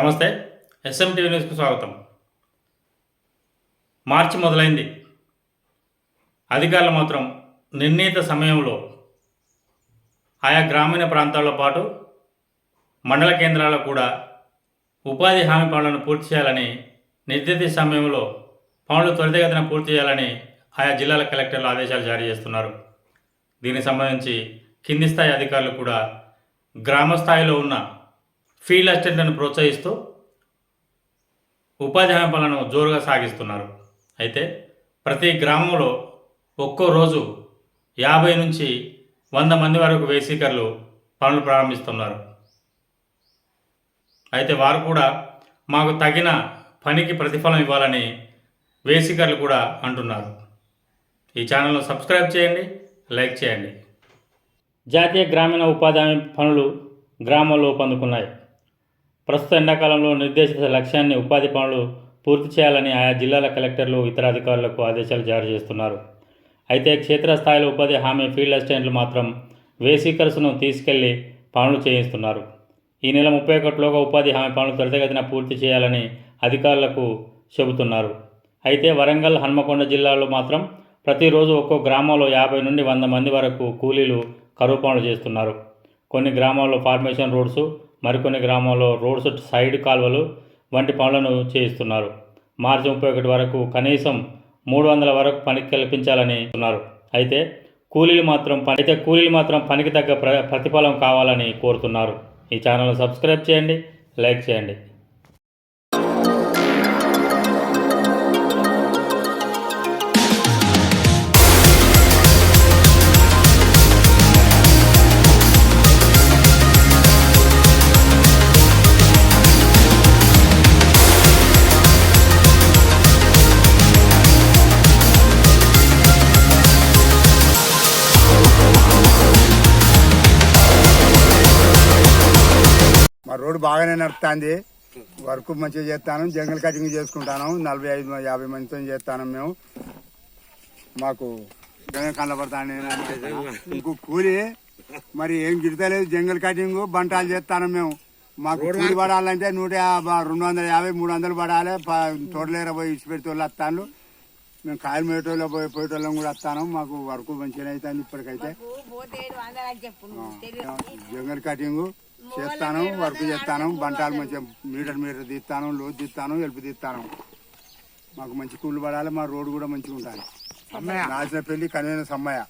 నమస్తే. ఎస్ఎంటీవీ న్యూస్కు స్వాగతం. మార్చి మొదలైంది. అధికారులు మాత్రం నిర్ణీత సమయంలో ఆయా గ్రామీణ ప్రాంతాలతో పాటు మండల కేంద్రాల్లో కూడా ఉపాధి హామీ పనులను పూర్తి చేయాలని, నిర్దిష్ట సమయంలో పనులు త్వరితగతిన పూర్తి చేయాలని ఆయా జిల్లాల కలెక్టర్లు ఆదేశాలు జారీ చేస్తున్నారు. దీనికి సంబంధించి కింది స్థాయి అధికారులు కూడా గ్రామ స్థాయిలో ఉన్న ఫీల్డ్ అసిస్టెంట్లను ప్రోత్సహిస్తూ ఉపాధి హామీ పనులను జోరుగా సాగిస్తున్నారు. అయితే ప్రతి గ్రామంలో ఒక్కో రోజు 50 నుంచి 100 మంది వరకు వేసీకర్లు పనులు ప్రారంభిస్తున్నారు. అయితే వారు కూడా మాకు తగిన పనికి ప్రతిఫలం ఇవ్వాలని వేసీకర్లు కూడా అంటున్నారు. ఈ ఛానల్ను సబ్స్క్రైబ్ చేయండి, లైక్ చేయండి. జాతీయ గ్రామీణ ఉపాధి హామీ పనులు గ్రామాల్లో ఊపందుకున్నాయి. ప్రస్తుత ఎండాకాలంలో నిర్దేశిత లక్ష్యాన్ని ఉపాధి పనులు పూర్తి చేయాలని ఆయా జిల్లాల కలెక్టర్లు ఇతర అధికారులకు ఆదేశాలు జారీ చేస్తున్నారు. అయితే క్షేత్రస్థాయిలో ఉపాధి హామీ ఫీల్డ్ అసిస్టెంట్లు మాత్రం వేసీకర్స్ను తీసుకెళ్లి పనులు చేయిస్తున్నారు. ఈ నెల 31లోగా ఉపాధి హామీ పనులు త్వరితగతిన పూర్తి చేయాలని అధికారులకు చెబుతున్నారు. అయితే వరంగల్, హన్మకొండ జిల్లాలో మాత్రం ప్రతిరోజు ఒక్కో గ్రామంలో 50 నుండి 100 మంది వరకు కూలీలు కరువు పనులు చేస్తున్నారు. కొన్ని గ్రామాల్లో ఫార్మేషన్ రోడ్స్, మరికొన్ని గ్రామాల్లో రోడ్స్, సైడ్ కాల్వలు వంటి పనులను చేయిస్తున్నారు. మార్చి 31 వరకు కనీసం 300 వరకు పనికి కల్పించాలని ఉన్నారు. అయితే కూలీలు మాత్రం పనికి తగ్గ ప్రతిఫలం కావాలని కోరుతున్నారు. ఈ ఛానల్ను సబ్స్క్రైబ్ చేయండి, లైక్ చేయండి. మా రోడ్డు బాగానే నడుపుతుంది. వర్క్ మంచిగా చేస్తాను. జంగల్ కటింగ్ చేసుకుంటాను. 45-50 మందితో చేస్తాను. మేము మాకు జంగల్ కనబడతాను. ఇంకో కూలి మరి ఏం గిడతలేదు. జంగల్ కటింగ్ బంటాలు చేస్తాను. మేము మాకు కూలి పడాలంటే 250, 300 పడాలి. తోటలేర పోయి ఇచ్చిపెట్టి వాళ్ళు వస్తాను. మేము కాయలు మేటోళ్ళు పోయేటోళ్ళం కూడా వస్తాను. మాకు వర్క్ మంచిగా అవుతుంది. ఇప్పటికైతే జంగల్ కటింగ్ చేస్తాను, వర్క్ చేస్తాను. బంటాలు మంచిగా మీటర్ తీస్తాను, లోతు తీస్తాను, ఎలుపు తీస్తాను. మాకు మంచి కూలి పడాలి. మా రోడ్డు కూడా మంచిగా ఉంటుంది. నాచిన పెళ్లి కన్వీనర్ సమ్మయ్య.